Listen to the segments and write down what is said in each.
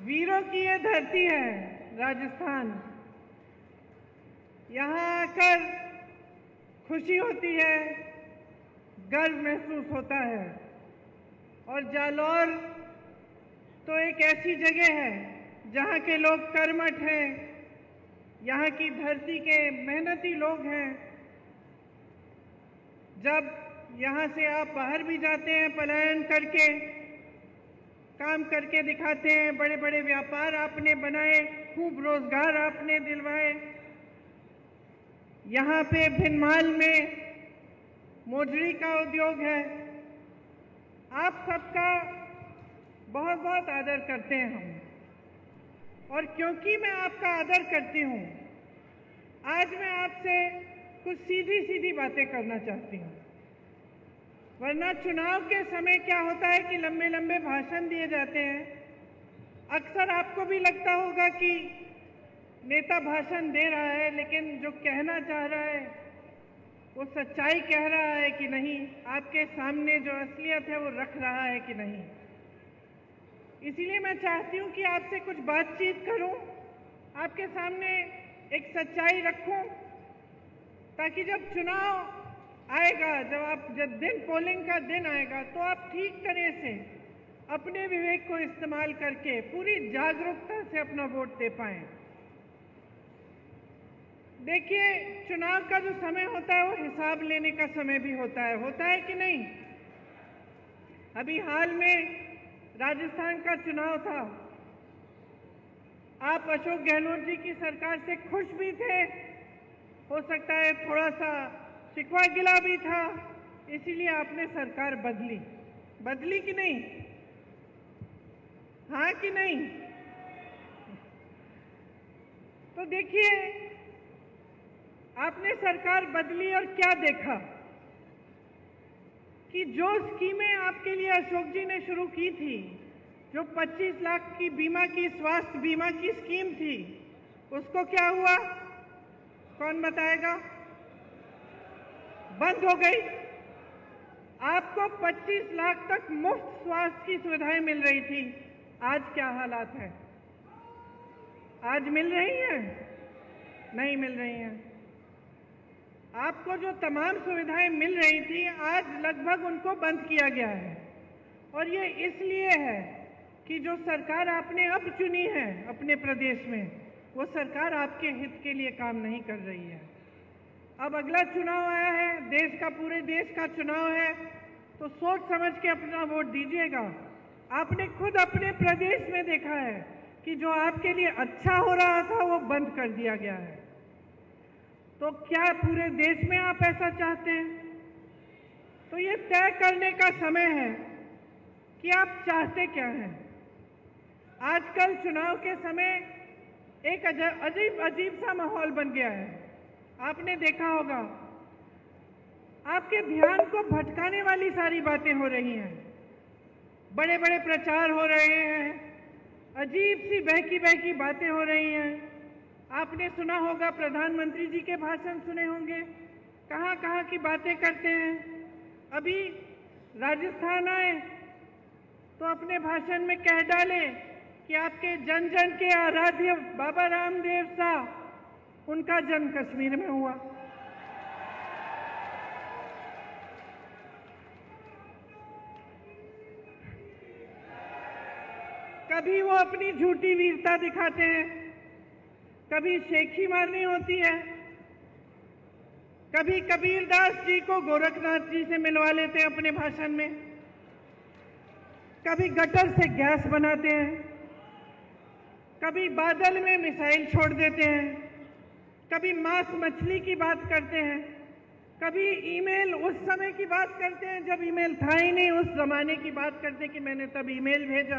वीरों की ये धरती है राजस्थान। यहाँ आकर खुशी होती है, गर्व महसूस होता है। और जालौर तो एक ऐसी जगह है जहाँ के लोग कर्मठ हैं, यहाँ की धरती के मेहनती लोग हैं। जब यहाँ से आप बाहर भी जाते हैं, पलायन करके काम करके दिखाते हैं, बड़े बड़े व्यापार आपने बनाए, खूब रोजगार आपने दिलवाए। यहाँ पे भिनमाल में मोजड़ी का उद्योग है। आप सबका बहुत बहुत आदर करते हैं हम। और क्योंकि मैं आपका आदर करती हूँ, आज मैं आपसे कुछ सीधी सीधी बातें करना चाहती हूँ। वरना चुनाव के समय क्या होता है कि लंबे लंबे भाषण दिए जाते हैं। अक्सर आपको भी लगता होगा कि नेता भाषण दे रहा है, लेकिन जो कहना चाह रहा है वो सच्चाई कह रहा है कि नहीं, आपके सामने जो असलियत है वो रख रहा है कि नहीं। इसीलिए मैं चाहती हूँ कि आपसे कुछ बातचीत करूँ, आपके सामने एक सच्चाई रखूँ, ताकि जब चुनाव आएगा, जब दिन पोलिंग का दिन आएगा, तो आप ठीक तरह से अपने विवेक को इस्तेमाल करके पूरी जागरूकता से अपना वोट दे पाएं। देखिए, चुनाव का जो समय होता है वो हिसाब लेने का समय भी होता है कि नहीं? अभी हाल में राजस्थान का चुनाव था। आप अशोक गहलोत जी की सरकार से खुश भी थे, हो सकता है थोड़ा सा शिकवा गिला भी था, इसीलिए आपने सरकार बदली कि नहीं? हाँ कि नहीं? तो देखिए, आपने सरकार बदली और क्या देखा कि जो स्कीमें आपके लिए अशोक जी ने शुरू की थी, जो 25 लाख की बीमा की स्वास्थ्य बीमा की स्कीम थी, उसको क्या हुआ? कौन बताएगा? बंद हो गई। आपको 25 लाख तक मुफ्त स्वास्थ्य की सुविधाएं मिल रही थी। आज क्या हालात है? आज मिल रही हैं? नहीं मिल रही हैं। आपको जो तमाम सुविधाएं मिल रही थी, आज लगभग उनको बंद किया गया है। और ये इसलिए है कि जो सरकार आपने अब चुनी है अपने प्रदेश में, वो सरकार आपके हित के लिए काम नहीं कर रही है। अब अगला चुनाव आया है, देश का, पूरे देश का चुनाव है, तो सोच समझ के अपना वोट दीजिएगा। आपने खुद अपने प्रदेश में देखा है कि जो आपके लिए अच्छा हो रहा था वो बंद कर दिया गया है। तो क्या पूरे देश में आप ऐसा चाहते हैं? तो ये तय करने का समय है कि आप चाहते क्या हैं। आजकल चुनाव के समय एक अजीब सा माहौल बन गया है। आपने देखा होगा, आपके ध्यान को भटकाने वाली सारी बातें हो रही हैं, बड़े बड़े प्रचार हो रहे हैं, अजीब सी बहकी बातें हो रही हैं। आपने सुना होगा, प्रधानमंत्री जी के भाषण सुने होंगे, कहाँ कहाँ की बातें करते हैं। अभी राजस्थान आए तो अपने भाषण में कह डाले कि आपके जन जन के आराध्य बाबा रामदेव साहब, उनका जन्म कश्मीर में हुआ। कभी वो अपनी झूठी वीरता दिखाते हैं, कभी शेखी मारनी होती है, कभी कबीरदास जी को गोरखनाथ जी से मिलवा लेते हैं अपने भाषण में, कभी गटर से गैस बनाते हैं, कभी बादल में मिसाइल छोड़ देते हैं, कभी मांस मछली की बात करते हैं, कभी ईमेल उस समय की बात करते हैं जब ईमेल था ही नहीं, उस जमाने की बात करते हैं कि मैंने तब ईमेल भेजा,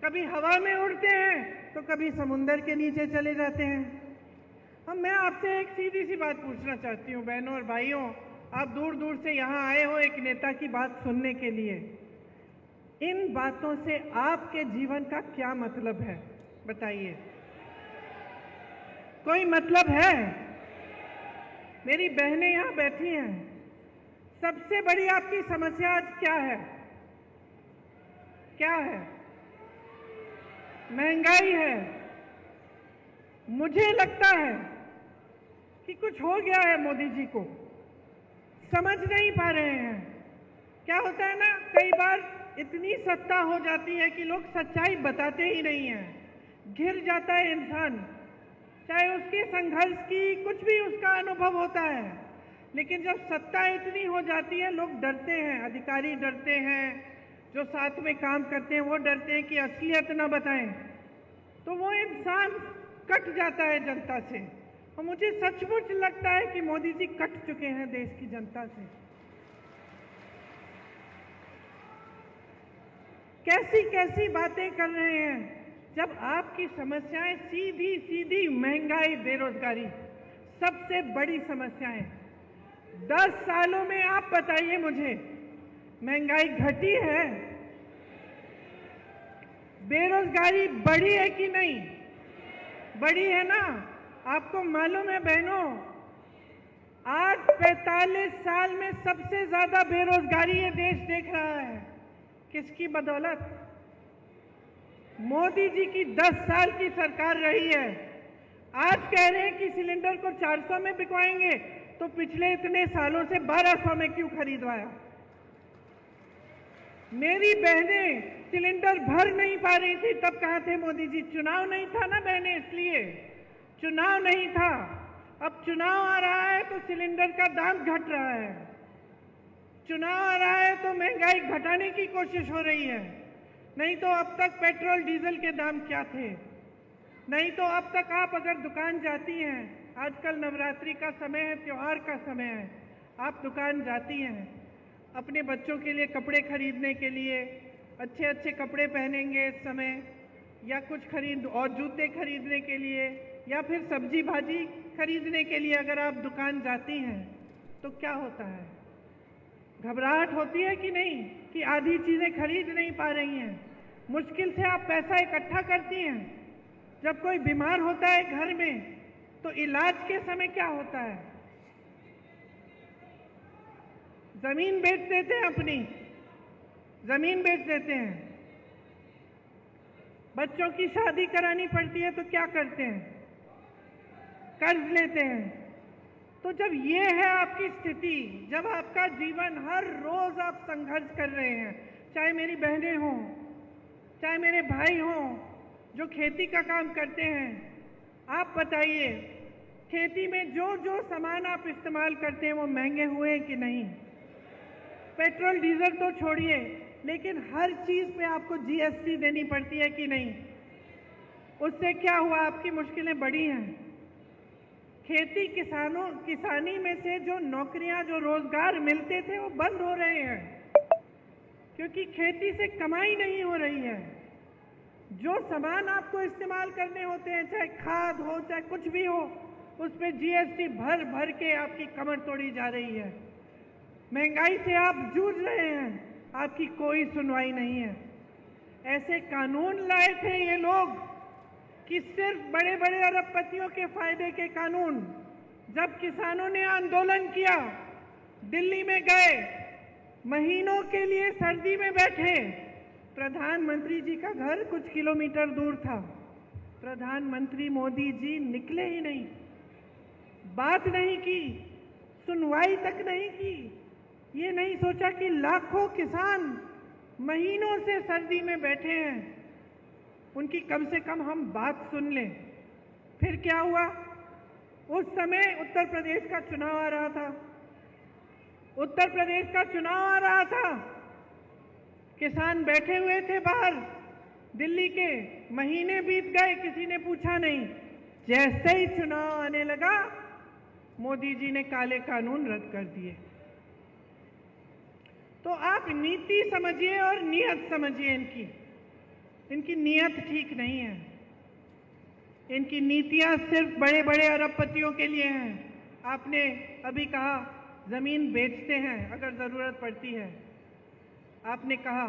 कभी हवा में उड़ते हैं तो कभी समुंदर के नीचे चले जाते हैं। मैं आपसे एक सीधी सी बात पूछना चाहती हूँ, बहनों और भाइयों, आप दूर दूर से यहाँ आए हो एक नेता की बात सुनने के लिए। इन बातों से आपके जीवन का क्या मतलब है, बताइए? कोई मतलब है? मेरी बहनें यहाँ बैठी हैं, सबसे बड़ी आपकी समस्या आज क्या है? क्या है? महंगाई है। मुझे लगता है कि कुछ हो गया है मोदी जी को, समझ नहीं पा रहे हैं। क्या होता है ना, कई बार इतनी सत्ता हो जाती है कि लोग सच्चाई बताते ही नहीं हैं, घिर जाता है इंसान, चाहे उसके संघर्ष की कुछ भी उसका अनुभव होता है, लेकिन जब सत्ता इतनी हो जाती है लोग डरते हैं, अधिकारी डरते हैं, जो साथ में काम करते हैं वो डरते हैं कि असलियत न बताएं, तो वो इंसान कट जाता है जनता से। और मुझे सचमुच लगता है कि मोदी जी कट चुके हैं देश की जनता से। कैसी कैसी बातें कर रहे हैं, जब आपकी समस्याएं सीधी सीधी महंगाई, बेरोजगारी सबसे बड़ी समस्याएं। 10 सालों में आप बताइए मुझे, महंगाई घटी है, बेरोजगारी बढ़ी है कि नहीं? बढ़ी है ना। आपको मालूम है बहनों, आज 45 साल में सबसे ज्यादा बेरोजगारी ये देश देख रहा है। किसकी बदौलत? मोदी जी की 10 साल की सरकार रही है। आज कह रहे हैं कि सिलेंडर को 400 में बिकवाएंगे, तो पिछले इतने सालों से 1200 में क्यों खरीदवाया? मेरी बहनें सिलेंडर भर नहीं पा रही थी, तब कहाँ थे मोदी जी? चुनाव नहीं था ना बहनें, इसलिए चुनाव नहीं था। अब चुनाव आ रहा है तो सिलेंडर का दाम घट रहा है, चुनाव आ रहा है तो महंगाई घटाने की कोशिश हो रही है। नहीं तो अब तक पेट्रोल डीजल के दाम क्या थे? नहीं तो अब तक आप अगर दुकान जाती हैं, आजकल नवरात्रि का समय है, त्योहार का समय है, आप दुकान जाती हैं अपने बच्चों के लिए कपड़े खरीदने के लिए, अच्छे अच्छे कपड़े पहनेंगे इस समय, या कुछ खरीद और जूते खरीदने के लिए, या फिर सब्जी भाजी खरीदने के लिए अगर आप दुकान जाती हैं तो क्या होता है? घबराहट होती है कि नहीं कि आधी चीजें खरीद नहीं पा रही हैं? मुश्किल से आप पैसा इकट्ठा करती हैं। जब कोई बीमार होता है घर में तो इलाज के समय क्या होता है? जमीन बेच देते हैं, अपनी जमीन बेच देते हैं। बच्चों की शादी करानी पड़ती है तो क्या करते हैं? कर्ज लेते हैं। तो जब ये है आपकी स्थिति, जब आपका जीवन हर रोज आप संघर्ष कर रहे हैं, चाहे मेरी बहनें हों, चाहे मेरे भाई हों जो खेती का काम करते हैं, आप बताइए खेती में जो जो सामान आप इस्तेमाल करते हैं वो महंगे हुए कि नहीं? पेट्रोल डीजल तो छोड़िए, लेकिन हर चीज पे आपको जीएसटी देनी पड़ती है कि नहीं? उससे क्या हुआ? आपकी मुश्किलें बढ़ी हैं। खेती किसानी में से जो नौकरियां, जो रोजगार मिलते थे वो बंद हो रहे हैं, क्योंकि खेती से कमाई नहीं हो रही है। जो सामान आपको इस्तेमाल करने होते हैं, चाहे खाद हो चाहे कुछ भी हो, उस पे जीएसटी भर भर के आपकी कमर तोड़ी जा रही है। महंगाई से आप जूझ रहे हैं, आपकी कोई सुनवाई नहीं है। ऐसे कानून लाए थे ये लोग कि सिर्फ बड़े बड़े अरबपतियों के फायदे के कानून। जब किसानों ने आंदोलन किया, दिल्ली में गए, महीनों के लिए सर्दी में बैठे, प्रधानमंत्री जी का घर कुछ किलोमीटर दूर था, प्रधानमंत्री मोदी जी निकले ही नहीं, बात नहीं की, सुनवाई तक नहीं की। ये नहीं सोचा कि लाखों किसान महीनों से सर्दी में बैठे हैं, उनकी कम से कम हम बात सुन लें। फिर क्या हुआ? उस समय उत्तर प्रदेश का चुनाव आ रहा था, उत्तर प्रदेश का चुनाव आ रहा था, किसान बैठे हुए थे बाहर दिल्ली के, महीने बीत गए, किसी ने पूछा नहीं। जैसे ही चुनाव आने लगा, मोदी जी ने काले कानून रद्द कर दिए। तो आप नीति समझिए और नियत समझिए, इनकी नियत ठीक नहीं है। इनकी नीतियां सिर्फ बड़े बड़े अरबपतियों के लिए हैं। आपने अभी कहा जमीन बेचते हैं अगर जरूरत पड़ती है, आपने कहा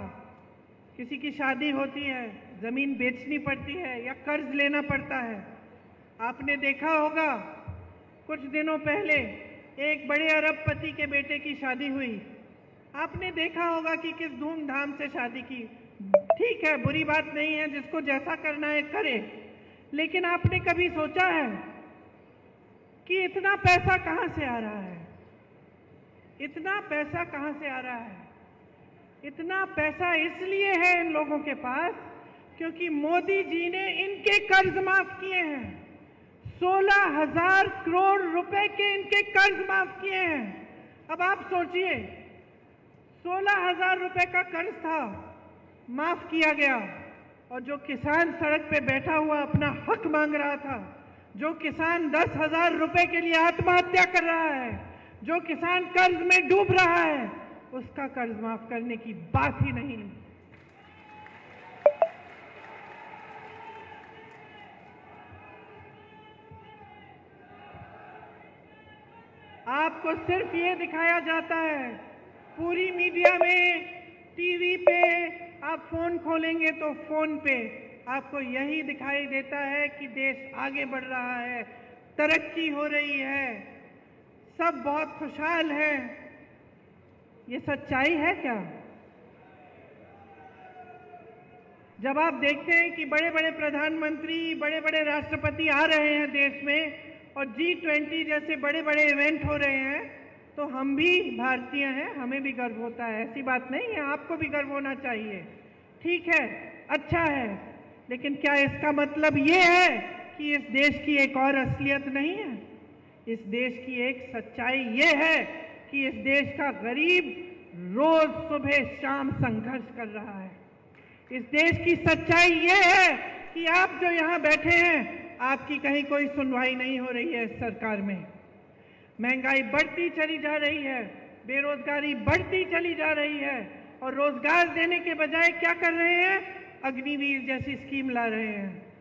किसी की शादी होती है जमीन बेचनी पड़ती है या कर्ज लेना पड़ता है। आपने देखा होगा कुछ दिनों पहले एक बड़े अरबपति के बेटे की शादी हुई, आपने देखा होगा कि किस धूमधाम से शादी की, ठीक है, बुरी बात नहीं है, जिसको जैसा करना है करे, लेकिन आपने कभी सोचा है कि इतना पैसा कहां से आ रहा है? इतना पैसा कहां से आ रहा है? इतना पैसा इसलिए है इन लोगों के पास क्योंकि मोदी जी ने इनके कर्ज माफ किए हैं। 16,000 करोड़ रुपए के इनके कर्ज माफ किए हैं। अब आप सोचिए, 16,000 रुपए का कर्ज था, माफ किया गया, और जो किसान सड़क पे बैठा हुआ अपना हक मांग रहा था, जो किसान 10,000 रुपए के लिए आत्महत्या कर रहा है, जो किसान कर्ज में डूब रहा है, उसका कर्ज माफ करने की बात ही नहीं। आपको सिर्फ ये दिखाया जाता है, पूरी मीडिया में, टीवी पे, आप फोन खोलेंगे तो फोन पे आपको यही दिखाई देता है कि देश आगे बढ़ रहा है, तरक्की हो रही है, सब बहुत खुशहाल हैं। ये सच्चाई है क्या? जब आप देखते हैं कि बड़े बड़े प्रधानमंत्री, बड़े बड़े राष्ट्रपति आ रहे हैं देश में और G20 जैसे बड़े बड़े इवेंट हो रहे हैं, तो हम भी भारतीय हैं, हमें भी गर्व होता है। ऐसी बात नहीं है, आपको भी गर्व होना चाहिए। ठीक है, अच्छा है, लेकिन क्या इसका मतलब ये है कि इस देश की एक और असलियत नहीं है? इस देश की एक सच्चाई ये है कि इस देश का गरीब रोज सुबह शाम संघर्ष कर रहा है। इस देश की सच्चाई ये है कि आप जो यहाँ बैठे हैं, आपकी कहीं कोई सुनवाई नहीं हो रही है इस सरकार में। महंगाई बढ़ती चली जा रही है, बेरोजगारी बढ़ती चली जा रही है, और रोजगार देने के बजाय क्या कर रहे हैं? अग्निवीर जैसी स्कीम ला रहे हैं।